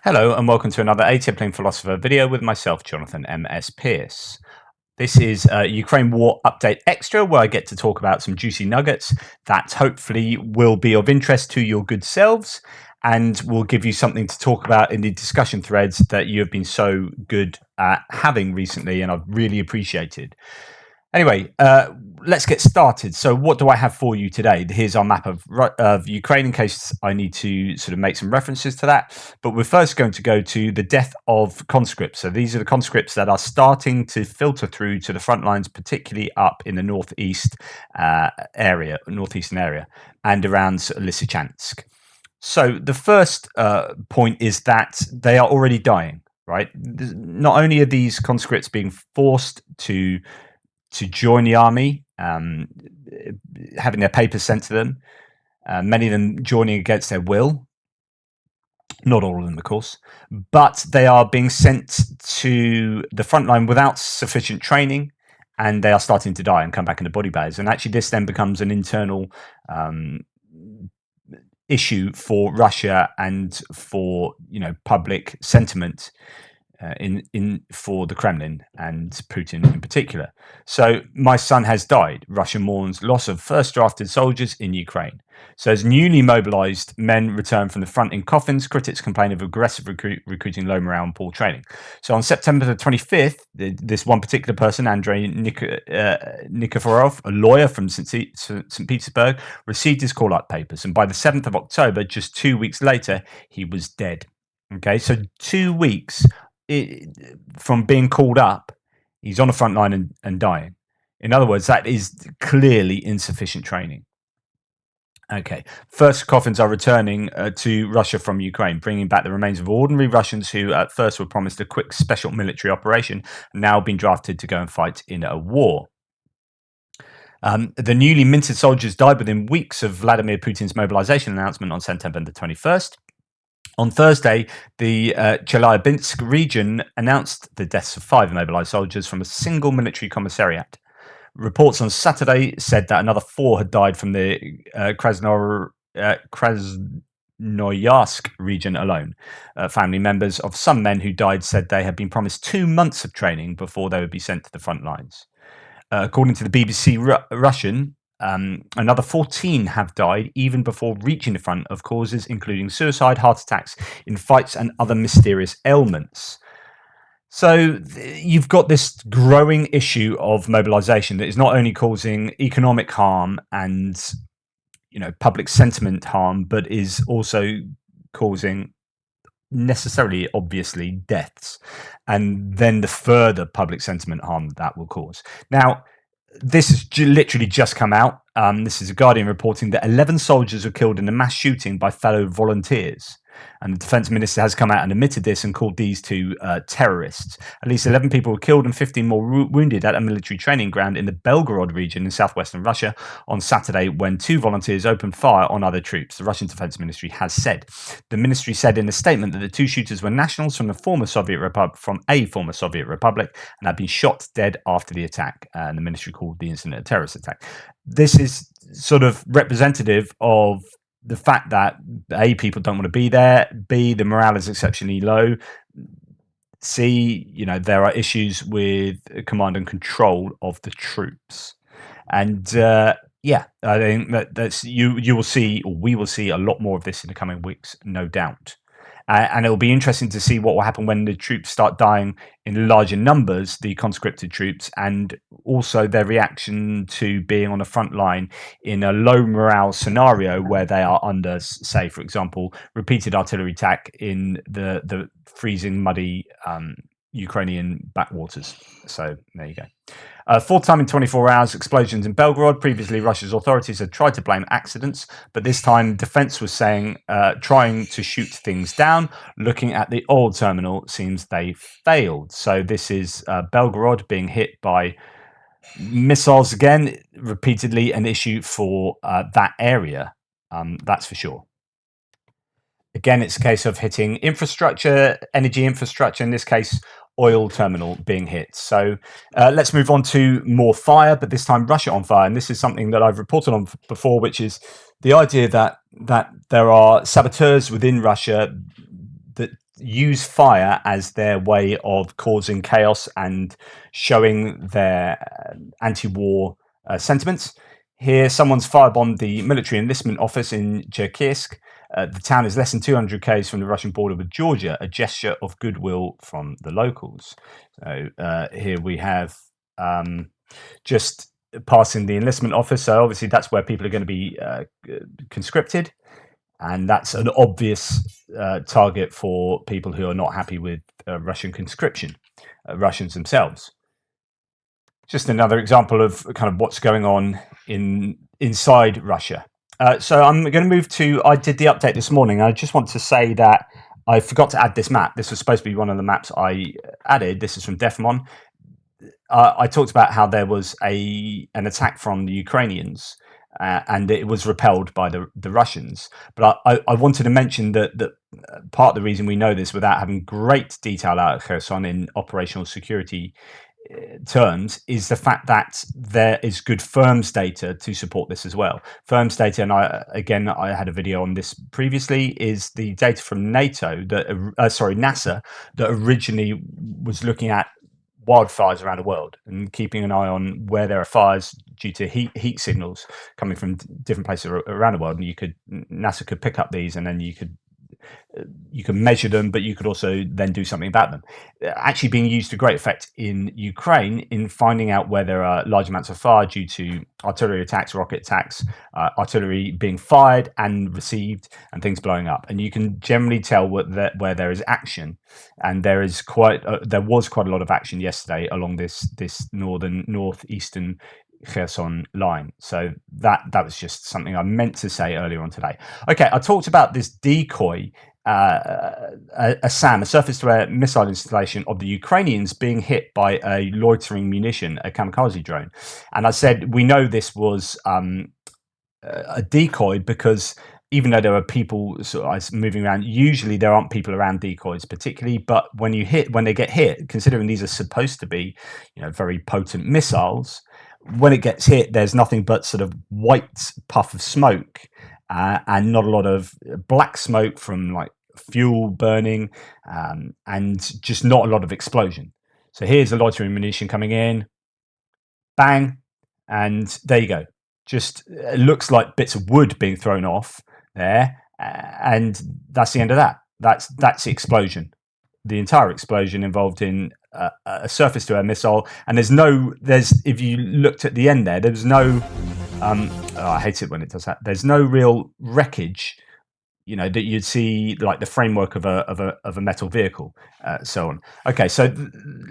Hello and welcome to another Atypical Philosopher video with myself, Jonathan M.S. Pearce. This is Ukraine War Update Extra, where I get to talk about some juicy nuggets that hopefully will be of interest to your good selves and will give you something to talk about in the discussion threads that you have been so good at having recently, and I've really appreciated. Anyway, let's get started. So what do I have for you today? Here's our map of Ukraine in case I need to sort of make some references to that. But we're first going to go to the death of conscripts. So these are the conscripts that are starting to filter through to the front lines, particularly up in the northeastern area, and around Lysychansk. So the first point is that they are already dying, right? Not only are these conscripts being forced to join the army, having their papers sent to them, many of them joining against their will, not all of them, of course, but they are being sent to the front line without sufficient training, and they are starting to die and come back into body bags. And actually this then becomes an internal issue for Russia and for public sentiment for the Kremlin and Putin in particular. So my son has died. Russia mourns loss of first drafted soldiers in Ukraine. So as newly mobilized men return from the front in coffins, critics complain of aggressive recruiting, low morale and poor training. So on September the 25th, this one particular person, Andrei Nikiforov, a lawyer from St. Petersburg, received his call-up papers. And by the 7th of October, just 2 weeks later, he was dead. Okay, so 2 weeks from being called up, he's on the front line and dying. In other words, that is clearly insufficient training. Okay, first coffins are returning to Russia from Ukraine, bringing back the remains of ordinary Russians who at first were promised a quick special military operation, now been drafted to go and fight in a war. The newly minted soldiers died within weeks of Vladimir Putin's mobilization announcement on September the 21st. On Thursday, the Chelyabinsk region announced the deaths of 5 mobilized soldiers from a single military commissariat. Reports on Saturday said that another 4 had died from the Krasnoyarsk region alone. Family members of some men who died said they had been promised 2 months of training before they would be sent to the front lines. According to the BBC Russian, another 14 have died even before reaching the front of causes including suicide, heart attacks in fights and other mysterious ailments. So you've got this growing issue of mobilization that is not only causing economic harm and public sentiment harm, but is also causing necessarily obviously deaths, and then the further public sentiment harm that will cause. Now, this has literally just come out. This is a Guardian reporting that 11 soldiers were killed in a mass shooting by fellow volunteers. And the defense minister has come out and admitted this and called these 2 terrorists. At least 11 people were killed and 15 more wounded at a military training ground in the Belgorod region in southwestern Russia on Saturday when 2 volunteers opened fire on other troops, the Russian Defense Ministry has said. The ministry said in a statement that the 2 shooters were nationals from a former Soviet republic and had been shot dead after the attack. And the ministry called the incident a terrorist attack. This is sort of representative of the fact that A, people don't want to be there, B, the morale is exceptionally low, C, there are issues with command and control of the troops. And I think that's you will see, or we will see a lot more of this in the coming weeks, no doubt. And it will be interesting to see what will happen when the troops start dying in larger numbers, the conscripted troops, and also their reaction to being on the front line in a low morale scenario where they are under, say, for example, repeated artillery attack in the freezing, muddy Ukrainian backwaters. So there you go. 4th time in 24 hours, explosions in Belgorod. Previously, Russia's authorities had tried to blame accidents, but this time defense was saying trying to shoot things down. Looking at the oil terminal, seems they failed. So this is Belgorod being hit by missiles again, repeatedly an issue for that area. That's for sure. Again, it's a case of hitting infrastructure, energy infrastructure, in this case, oil terminal being hit. So let's move on to more fire, but this time Russia on fire. And this is something that I've reported on before, which is the idea that there are saboteurs within Russia that use fire as their way of causing chaos and showing their anti-war sentiments. Here, someone's firebombed the military enlistment office in Cherkassk. The town is less than 200 km from the Russian border with Georgia, a gesture of goodwill from the locals. So here we have just passing the enlistment office. So obviously that's where people are going to be conscripted. And that's an obvious target for people who are not happy with Russian conscription, Russians themselves. Just another example of kind of what's going on inside Russia. So I'm going to move to, I did the update this morning. I just want to say that I forgot to add this map. This was supposed to be one of the maps I added. This is from Defmon. I talked about how there was an attack from the Ukrainians and it was repelled by the Russians. But I wanted to mention that part of the reason we know this without having great detail out of Kherson in operational security terms is the fact that there is good FIRMS data to support this as well. FIRMS data, and I had a video on this previously, is the data from NASA that originally was looking at wildfires around the world and keeping an eye on where there are fires due to heat signals coming from different places around the world. And NASA could pick up these, and then you could measure them, but you could also then do something about them. Actually being used to great effect in Ukraine in finding out where there are large amounts of fire due to artillery attacks, rocket attacks, artillery being fired and received, and things blowing up. And you can generally tell where there is action, and there was quite a lot of action yesterday along this northeastern Kherson line. So that was just something I meant to say earlier on today. Okay, I talked about this Decoy, a SAM, a surface-to-air missile installation of the Ukrainians being hit by a loitering munition, a kamikaze drone. And I said we know this was a decoy because even though there are people sort of moving around, usually there aren't people around decoys particularly. But when they get hit, considering these are supposed to be, very potent missiles, when it gets hit, there's nothing but sort of white puff of smoke and not a lot of black smoke from like fuel burning and just not a lot of explosion. So here's a loitering munition coming in, bang, and there you go. Just it looks like bits of wood being thrown off there, and that's the end of that. That's the explosion. The entire explosion involved in a surface-to-air missile, and if you looked at the end there's no I hate it when it does that. There's no real wreckage, that you'd see like the framework of a metal vehicle, so on. Okay, so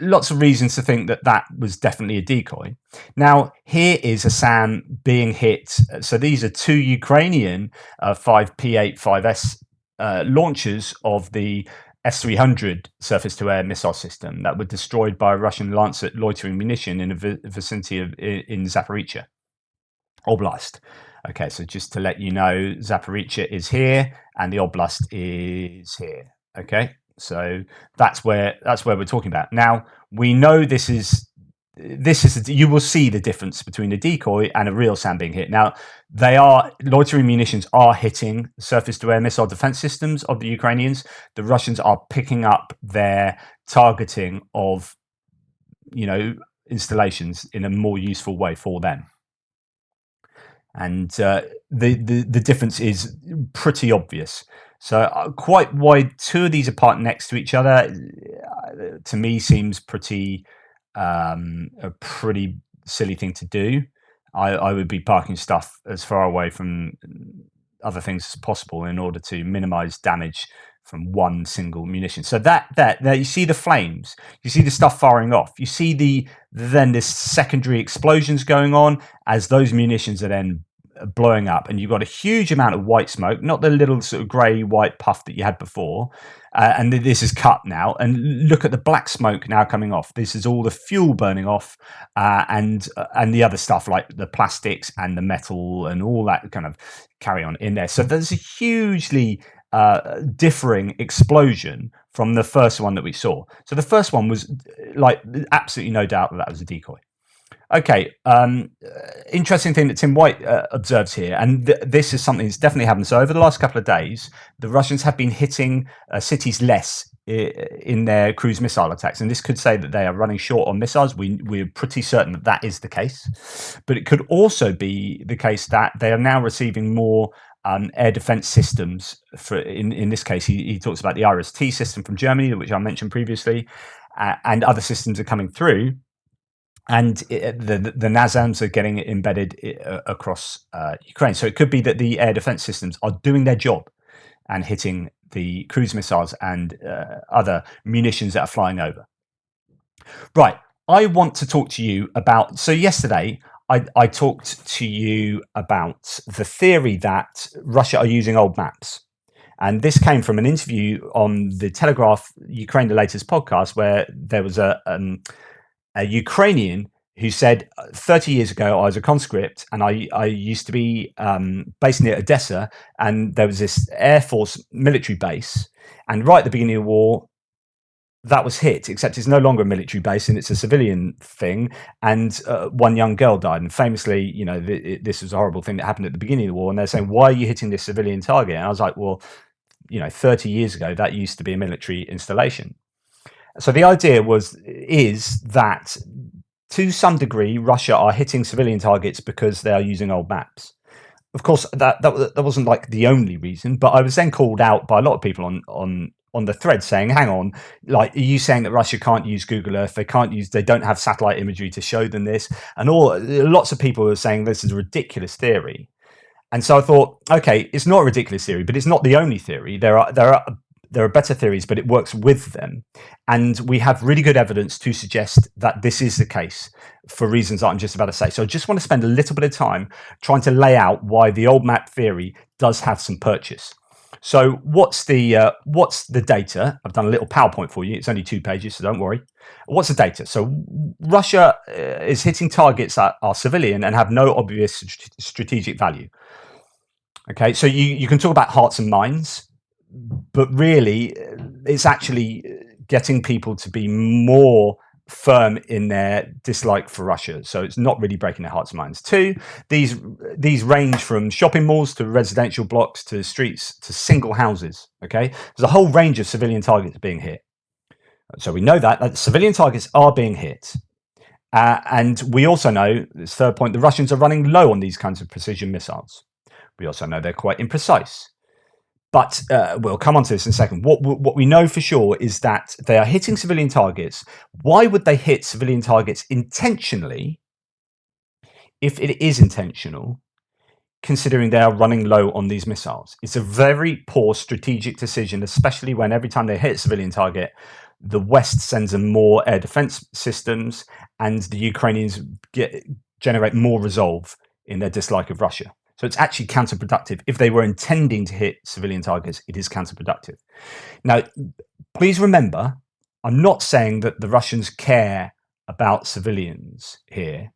lots of reasons to think that was definitely a decoy. Now here is a SAM being hit. So these are two Ukrainian 5P-85S launchers of the S-300 surface-to-air missile system that were destroyed by a Russian Lancet loitering munition in the vicinity in Zaporizhia Oblast. Okay, so just to let you know, Zaporizhia is here and the Oblast is here. Okay, so that's where we're talking about. Now we know you will see the difference between a decoy and a real SAM being hit. Now, loitering munitions are hitting surface-to-air missile defense systems of the Ukrainians. The Russians are picking up their targeting of, installations in a more useful way for them. And the difference is pretty obvious. So quite why two of these are parked next to each other, to me, seems a pretty silly thing to do. I would be parking stuff as far away from other things as possible in order to minimize damage from one single munition. So there you see the flames, you see the stuff firing off, you see then this secondary explosions going on as those munitions are then blowing up, and you've got a huge amount of white smoke, not the little sort of grey white puff that you had before, and this is cut now, and look at the black smoke now coming off. This is all the fuel burning off, and the other stuff like the plastics and the metal and all that kind of carry on in there. So there's a hugely differing explosion from the first one that we saw. So the first one was like absolutely no doubt that was a decoy. Okay. Interesting thing that Tim White observes here, and this is something that's definitely happened. So over the last couple of days, the Russians have been hitting cities less in their cruise missile attacks, and this could say that they are running short on missiles. We're pretty certain that that is the case, but it could also be the case that they are now receiving more air defense systems. For in this case, he talks about the IRIS-T system from Germany, which I mentioned previously, and other systems are coming through. And the NASAMS are getting embedded across Ukraine. So it could be that the air defense systems are doing their job and hitting the cruise missiles and other munitions that are flying over. Right. I want to talk to you about. So yesterday, I talked to you about the theory that Russia are using old maps. And this came from an interview on the Telegraph Ukraine the Latest podcast, where there was a Ukrainian who said 30 years ago, I was a conscript and I used to be based near Odessa, and there was this Air Force military base. And right at the beginning of the war, that was hit, except it's no longer a military base and it's a civilian thing. And one young girl died. And famously, you know, this was a horrible thing that happened at the beginning of the war. And they're saying, why are you hitting this civilian target? And I was like, well, you know, 30 years ago, that used to be a military installation. So the idea is that to some degree, Russia are hitting civilian targets because they are using old maps. Of course, that wasn't like the only reason, but I was then called out by a lot of people on the thread saying, hang on, like, are you saying that Russia can't use Google Earth? They don't have satellite imagery to show them this? And lots of people were saying this is a ridiculous theory. And so I thought, okay, it's not a ridiculous theory, but it's not the only theory. There are better theories, but it works with them. And we have really good evidence to suggest that this is the case for reasons that I'm just about to say. So I just want to spend a little bit of time trying to lay out why the old map theory does have some purchase. So what's the data? I've done a little PowerPoint for you. It's only 2 pages, so don't worry. What's the data? So Russia is hitting targets that are civilian and have no obvious strategic value. Okay, so you can talk about hearts and minds, but really it's actually getting people to be more firm in their dislike for Russia. So it's not really breaking their hearts and minds. 2, these range from shopping malls to residential blocks to streets to single houses. Okay, there's a whole range of civilian targets being hit. So we know that civilian targets are being hit. And we also know, this third point, the Russians are running low on these kinds of precision missiles. We also know they're quite imprecise. But we'll come on to this in a second. What we know for sure is that they are hitting civilian targets. Why would they hit civilian targets intentionally, if it is intentional, considering they are running low on these missiles? It's a very poor strategic decision, especially when every time they hit a civilian target, the West sends them more air defense systems and the Ukrainians generate more resolve in their dislike of Russia. So it's actually counterproductive. If they were intending to hit civilian targets, it is counterproductive. Now, please remember, I'm not saying that the Russians care about civilians here,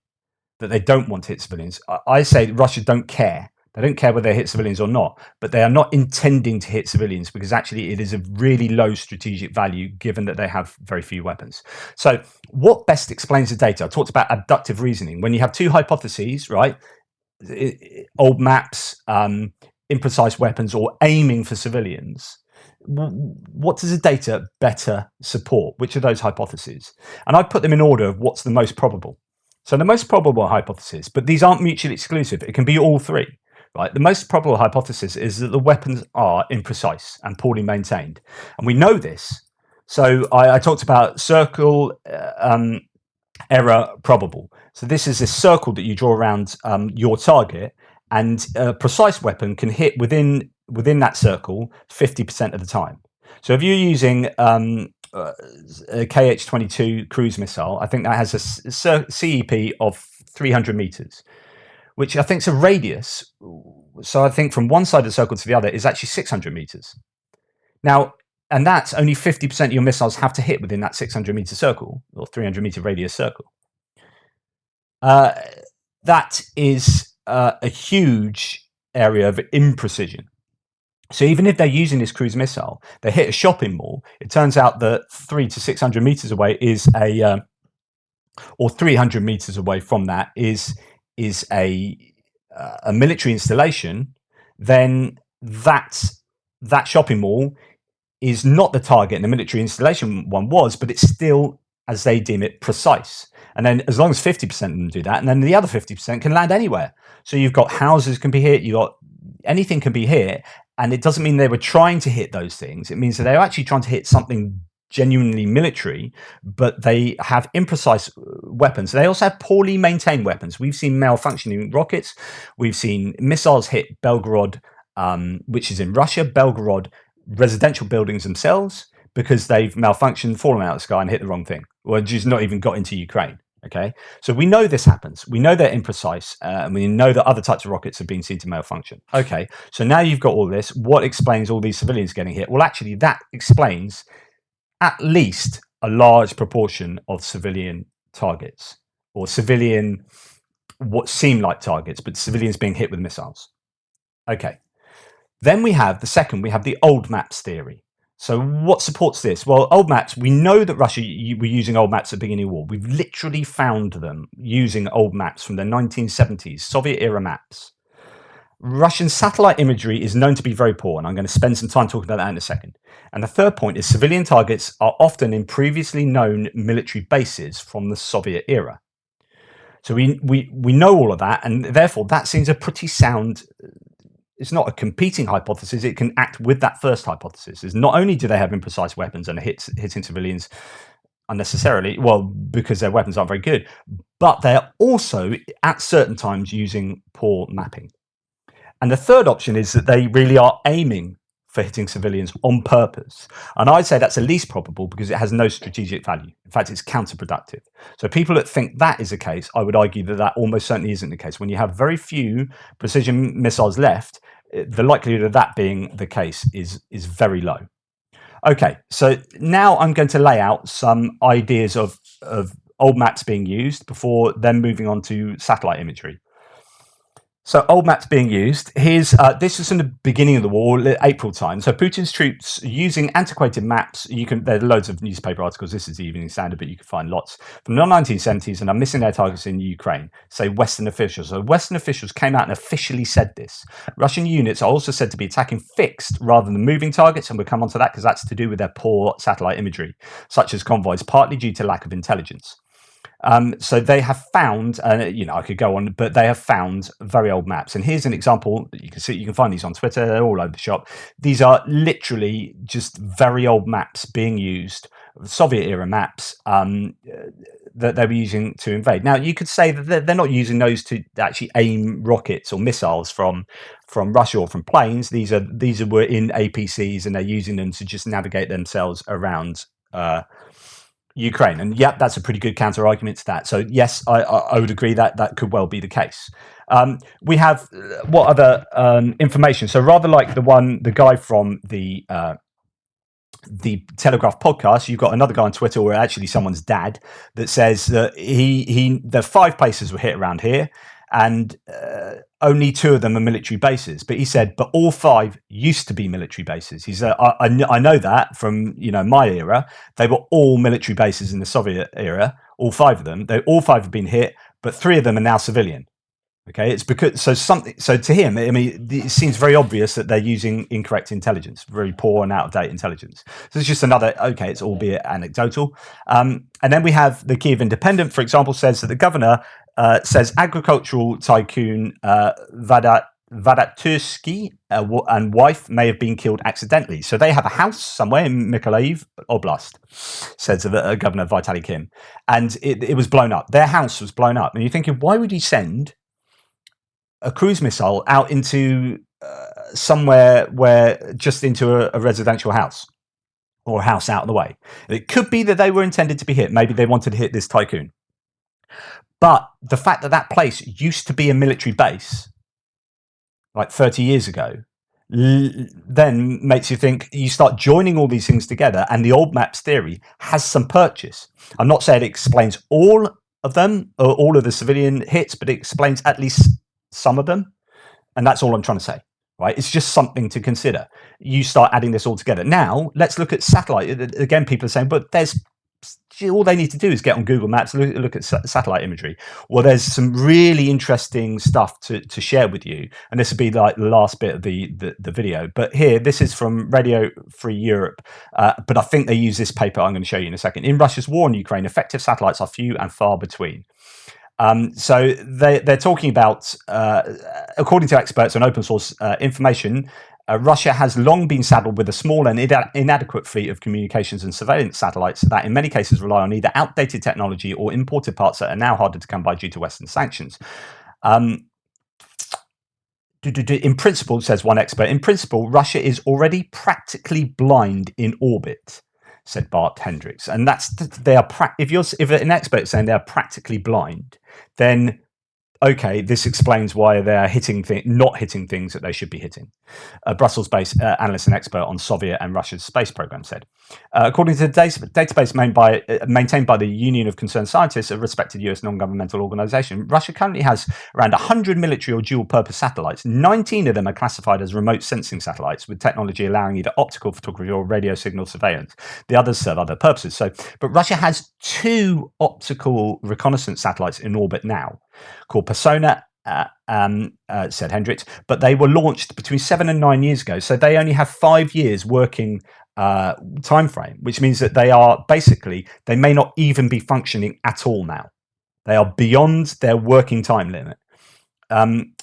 that they don't want to hit civilians. I say Russia don't care. They don't care whether they hit civilians or not, but they are not intending to hit civilians because actually it is of really low strategic value given that they have very few weapons. So what best explains the data? I talked about abductive reasoning. When you have 2 hypotheses, right? Old maps, imprecise weapons, or aiming for civilians, what does the data better support? Which of those hypotheses? And I put them in order of what's the most probable. So the most probable hypothesis, but these aren't mutually exclusive, it can be all 3, right? The most probable hypothesis is that the weapons are imprecise and poorly maintained, and we know this. So I talked about circle error probable. So this is a circle that you draw around your target, and a precise weapon can hit within that circle 50% of the time. So if you're using a KH-22 cruise missile, I think that has a CEP of 300 meters, which I think is a radius. So I think from one side of the circle to the other is actually 600 meters. Now, and that's only 50% of your missiles have to hit within that 600 meter circle or 300 meter radius circle. That is a huge area of imprecision. So even if they're using this cruise missile, they hit a shopping mall. It turns out that 300 to 600 meters away is a or 300 meters away from that is a military installation, then that shopping mall is not the target, and the military installation one was, but it's still, as they deem it, precise. And then as long as 50% of them do that, and then the other 50% can land anywhere. So you've got houses can be hit, you got anything can be hit, and it doesn't mean they were trying to hit those things. It means that they're actually trying to hit something genuinely military, but they have imprecise weapons. They also have poorly maintained weapons. We've seen malfunctioning rockets. We've seen missiles hit Belgorod, which is in Russia. Belgorod residential buildings themselves, because they've malfunctioned, fallen out of the sky and hit the wrong thing, or just not even got into Ukraine. Okay, so we know this happens. We know they're imprecise, and we know that other types of rockets have been seen to malfunction. Okay, so now you've got all this. What explains all these civilians getting hit? Well, actually, that explains at least a large proportion of civilian targets, or civilian, what seem like targets, but civilians being hit with missiles. Okay, then we have the old maps theory. So what supports this? Well, old maps, we know that Russia were using old maps at the beginning of the war. We've literally found them using old maps from the 1970s, Soviet-era maps. Russian satellite imagery is known to be very poor, and I'm going to spend some time talking about that in a second. And the third point is civilian targets are often in previously known military bases from the Soviet era. So we know all of that, and therefore that seems a pretty sound. It's not a competing hypothesis. It can act with that first hypothesis. Is not only do they have imprecise weapons and are hitting civilians unnecessarily, well, because their weapons aren't very good, but they're also at certain times using poor mapping. And the third option is that they really are aiming for hitting civilians on purpose. And I'd say that's the least probable because it has no strategic value. In fact, it's counterproductive. So people that think that is the case, I would argue that that almost certainly isn't the case. When you have very few precision missiles left, the likelihood of that being the case is very low. Okay, so now I'm going to lay out some ideas of old maps being used before then moving on to satellite imagery. So old maps being used. Here's this was in the beginning of the war, April time. So Putin's troops using antiquated maps. There are loads of newspaper articles. This is the Evening Standard, but you can find lots from the 1970s, and are missing their targets in Ukraine. Say Western officials. So Western officials came out and officially said this. Russian units are also said to be attacking fixed rather than moving targets, and we'll come on to that because that's to do with their poor satellite imagery, such as convoys, partly due to lack of intelligence. So they have found, I could go on, but they have found very old maps. And here's an example that you can see. You can find these on Twitter. They're all over the shop. These are literally just very old maps being used, Soviet era maps that they were using to invade. Now, you could say that they're not using those to actually aim rockets or missiles from Russia or from planes. These were in APCs, and they're using them to just navigate themselves around Ukraine. And yeah, that's a pretty good counter argument to that. So yes, I would agree that could well be the case. We have what other information? So rather like the guy from the Telegraph podcast, you've got another guy on Twitter, or actually someone's dad, that says that the 5 places were hit around here, and only 2 of them are military bases. But he said, but all 5 used to be military bases. He said, I know that from my era. They were all military bases in the Soviet era. All 5 of them. All 5 have been hit, but 3 of them are now civilian. Okay, it's because so to him, I mean, it seems very obvious that they're using incorrect intelligence, very poor and out of date intelligence. So it's just another. Okay, it's albeit anecdotal. And then we have the Kiev Independent, for example, says that the governor says agricultural tycoon Vadatursky and wife may have been killed accidentally. So they have a house somewhere in Mykolaiv Oblast, says Governor Vitaly Kim, and it was blown up. Their house was blown up, and you're thinking, why would he send a cruise missile out into somewhere where just into a residential house, or a house out of the way? It could be that they were intended to be hit. Maybe they wanted to hit this tycoon. But the fact that place used to be a military base, like 30 years ago, then makes you think, you start joining all these things together, and the old maps theory has some purchase. I'm not saying it explains all of them, or all of the civilian hits, but it explains at least some of them. And that's all I'm trying to say, right? It's just something to consider. You start adding this all together. Now, let's look at satellite. Again, people are saying, but there's all they need to do is get on Google Maps, look at satellite imagery. Well, there's some really interesting stuff to share with you, and this will be like the last bit of the video. But here, this is from Radio Free Europe, but I think they use this paper I'm going to show you in a second. In Russia's war in Ukraine, effective satellites are few and far between. So they're talking about, according to experts on open source information, Russia has long been saddled with a small and inadequate fleet of communications and surveillance satellites that in many cases rely on either outdated technology or imported parts that are now harder to come by due to Western sanctions. In principle, says one expert, in principle, Russia is already practically blind in orbit, said Bart Hendricks. And that's, they are, if an expert is saying they're practically blind, then okay, this explains why they're not hitting things that they should be hitting. A Brussels-based analyst and expert on Soviet and Russia's space program said. According to the database maintained by the Union of Concerned Scientists, a respected US non-governmental organization, Russia currently has around 100 military or dual-purpose satellites. 19 of them are classified as remote sensing satellites, with technology allowing either optical photography or radio signal surveillance. The others serve other purposes. But Russia has 2 optical reconnaissance satellites in orbit now, called Persona, said Hendricks, but they were launched between 7 and 9 years ago, so they only have 5 years working time frame, which means that they may not even be functioning at all now. They are beyond their working time limit.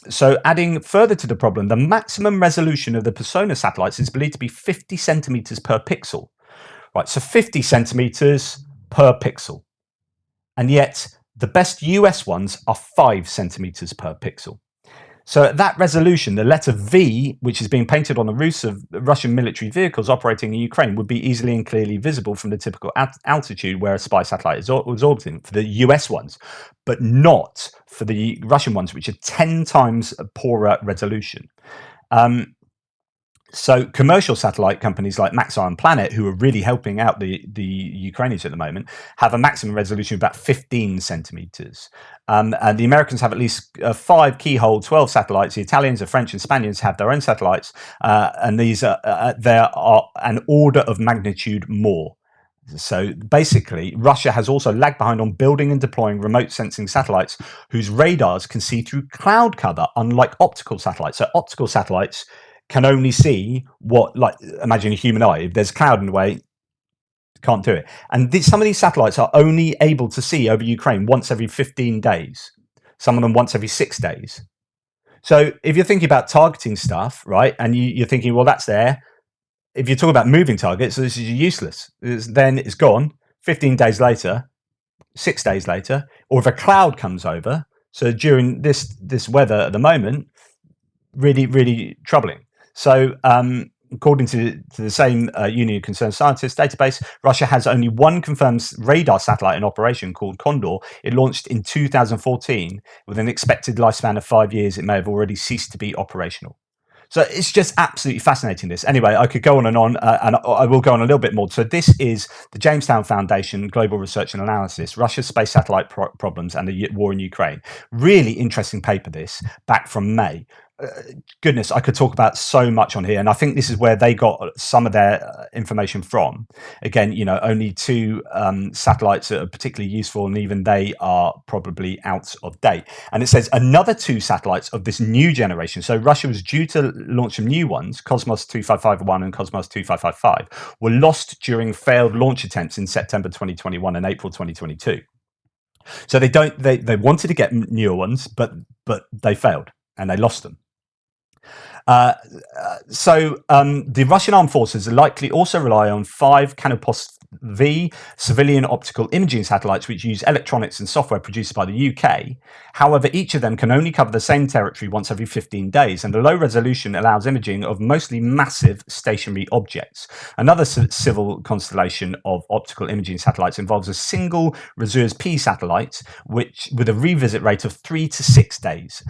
So adding further to the problem, the maximum resolution of the Persona satellites is believed to be 50 centimeters per pixel. Right, so 50 centimeters per pixel. And yet the best US ones are 5 centimeters per pixel. So at that resolution, the letter V, which is being painted on the roofs of Russian military vehicles operating in Ukraine, would be easily and clearly visible from the typical altitude where a spy satellite is orbiting for the US ones, but not for the Russian ones, which are 10 times poorer resolution. So commercial satellite companies like Maxar and Planet, who are really helping out the Ukrainians at the moment, have a maximum resolution of about 15 centimeters. And the Americans have at least 5 keyhole 12 satellites. The Italians, the French and Spaniards have their own satellites. And these there are an order of magnitude more. So basically, Russia has also lagged behind on building and deploying remote sensing satellites whose radars can see through cloud cover, unlike optical satellites. So optical satellites can only see what, like, imagine a human eye. If there's a cloud in the way, can't do it. And some of these satellites are only able to see over Ukraine once every 15 days. Some of them once every 6 days. So if you're thinking about targeting stuff, right, and you're thinking, well, that's there. If you're talking about moving targets, this is useless. Then it's gone 15 days later, 6 days later, or if a cloud comes over. So during this weather at the moment, really, really troubling. So according to the same Union of Concerned Scientists database, Russia has only one confirmed radar satellite in operation called Condor. It launched in 2014. With an expected lifespan of 5 years, it may have already ceased to be operational. So it's just absolutely fascinating, this. Anyway, I could go on, and I will go on a little bit more. So this is the Jamestown Foundation Global Research and Analysis, Russia's space satellite problems and the war in Ukraine. Really interesting paper, this, back from May. Goodness, I could talk about so much on here, and I think this is where they got some of their information from. Again, only 2 satellites that are particularly useful, and even they are probably out of date. And it says another 2 satellites of this new generation. So Russia was due to launch some new ones, Cosmos 2551 and Cosmos 2555, were lost during failed launch attempts in September 2021 and April 2022. So they wanted to get newer ones, but they failed and they lost them. So the Russian armed forces likely also rely on 5 Canopus V civilian optical imaging satellites, which use electronics and software produced by the UK. However, each of them can only cover the same territory once every 15 days, and the low resolution allows imaging of mostly massive stationary objects. Another civil constellation of optical imaging satellites involves a single Resurz P satellite, which with a revisit rate of 3 to 6 days.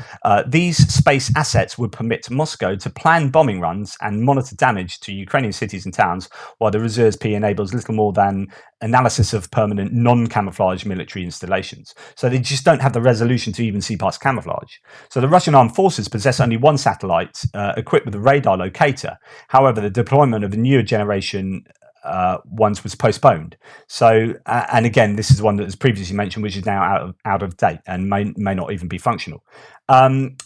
These space assets would permit Moscow to plan bombing runs and monitor damage to Ukrainian cities and towns, while the Resurz P enables little more than analysis of permanent non-camouflage military installations. So they just don't have the resolution to even see past camouflage. So the Russian armed forces possess only 1 satellite equipped with a radar locator. However, the deployment of the newer generation ones was postponed. So, and again, this is one that was previously mentioned, which is now out of date and may not even be functional.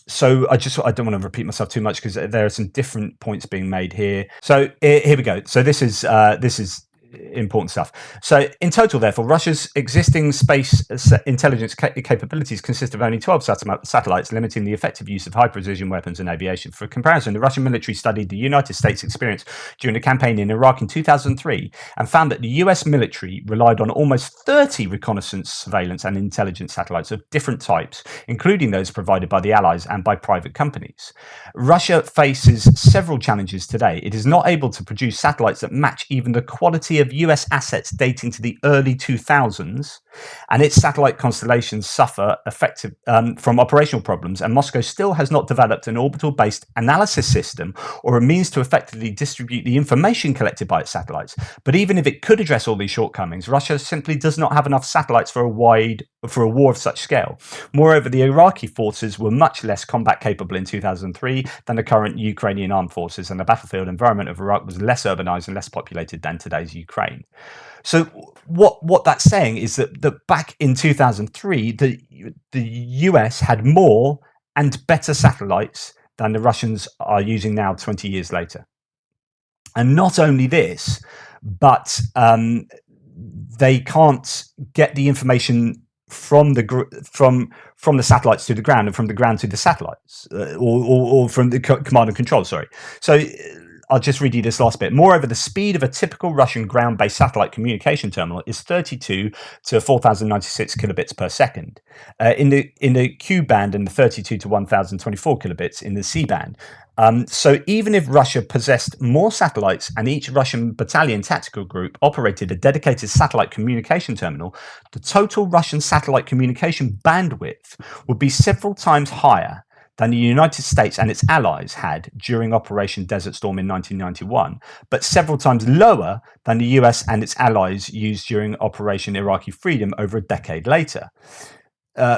So I don't want to repeat myself too much because there are some different points being made here. So here we go. So this is important stuff. So in total, therefore, Russia's existing space intelligence capabilities consist of only 12 satellites, limiting the effective use of high precision weapons and aviation. For comparison, the Russian military studied the United States experience during a campaign in Iraq in 2003 and found that the US military relied on almost 30 reconnaissance, surveillance and intelligence satellites of different types, including those provided by the Allies and by private companies. Russia faces several challenges today. It is not able to produce satellites that match even the quality of US assets dating to the early 2000s, and its satellite constellations suffer from operational problems, and Moscow still has not developed an orbital-based analysis system or a means to effectively distribute the information collected by its satellites. But even if it could address all these shortcomings, Russia simply does not have enough satellites for a war of such scale. Moreover, the Iraqi forces were much less combat capable in 2003 than the current Ukrainian armed forces, and the battlefield environment of Iraq was less urbanized and less populated than today's Ukraine. So what that's saying is that back in 2003, the US had more and better satellites than the Russians are using now 20 years later. And not only this, but they can't get the information from the satellites to the ground and from the ground to the satellites, or from the command and control. Sorry. So I'll just read you this last bit. Moreover, the speed of a typical Russian ground-based satellite communication terminal is 32 to 4096 kilobits per second in the Q band, and the 32 to 1024 kilobits in the C band. So even if Russia possessed more satellites and each Russian battalion tactical group operated a dedicated satellite communication terminal, the total Russian satellite communication bandwidth would be several times higher than the United States and its allies had during Operation Desert Storm in 1991, but several times lower than the US and its allies used during Operation Iraqi Freedom over a decade later.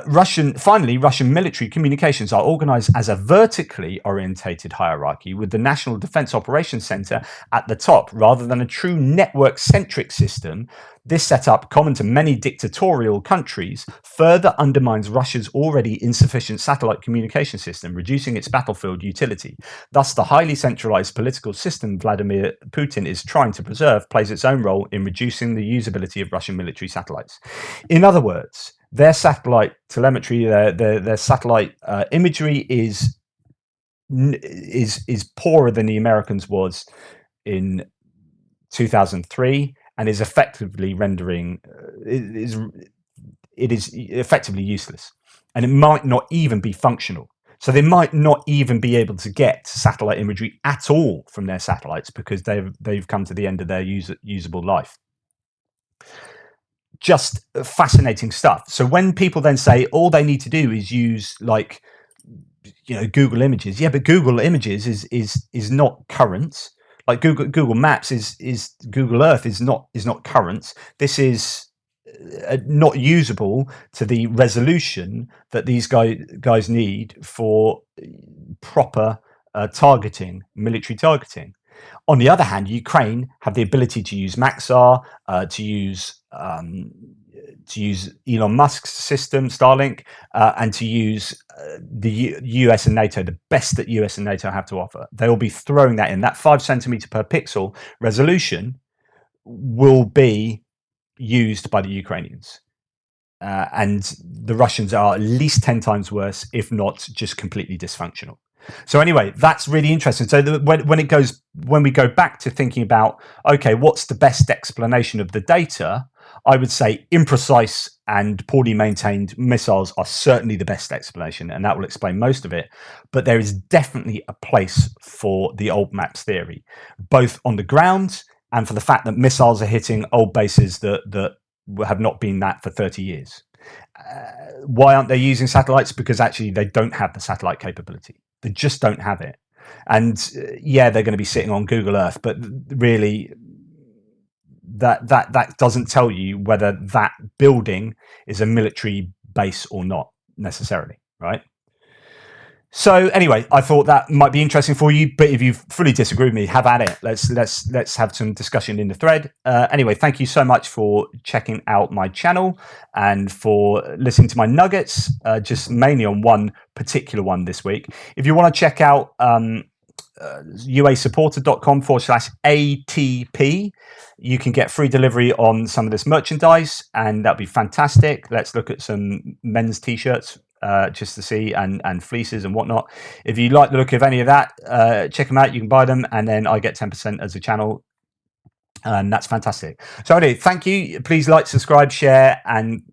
Russian military communications are organized as a vertically orientated hierarchy, with the National Defense Operations Center at the top rather than a true network-centric system. This setup, common to many dictatorial countries, further undermines Russia's already insufficient satellite communication system, reducing its battlefield utility. Thus, the highly centralized political system Vladimir Putin is trying to preserve plays its own role in reducing the usability of Russian military satellites. In other words, their satellite telemetry, their satellite imagery is poorer than the Americans was in 2003, and is effectively rendering it is effectively useless, and it might not even be functional. So they might not even be able to get satellite imagery at all from their satellites because they've come to the end of their usable life. Just fascinating stuff. So when people then say all they need to do is use, like, Google Images, but Google Images is not current. Like Google Maps is Google Earth is not current. This is not usable to the resolution that these guys need for proper military targeting. On the other hand, Ukraine have the ability to use Maxar, to use Elon Musk's system, Starlink, and to use the US and NATO, the best that US and NATO have to offer. They will be throwing that in. That 5 centimeter per pixel resolution will be used by the Ukrainians. And the Russians are at least 10 times worse, if not just completely dysfunctional. So anyway, that's really interesting. So when we go back to thinking about, okay, what's the best explanation of the data? I would say imprecise and poorly maintained missiles are certainly the best explanation, and that will explain most of it. But there is definitely a place for the old maps theory, both on the ground and for the fact that missiles are hitting old bases that have not been that for 30 years. Why aren't they using satellites? Because actually they don't have the satellite capability. They just don't have it. And they're going to be sitting on Google Earth, but really that doesn't tell you whether that building is a military base or not necessarily, right? So anyway, I thought that might be interesting for you. But if you fully disagree with me, have at it. Let's have some discussion in the thread. Anyway, thank you so much for checking out my channel and for listening to my nuggets. Just mainly on one particular one this week. If you want to check out uasupporter.com/ATP. You can get free delivery on some of this merchandise, and that'd be fantastic. Let's look at some men's t-shirts just to see, and fleeces and whatnot. If you like the look of any of that, check them out. You can buy them, and then I get 10% as a channel, and that's fantastic. So anyway, thank you. Please like, subscribe, share, and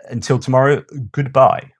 until tomorrow, goodbye.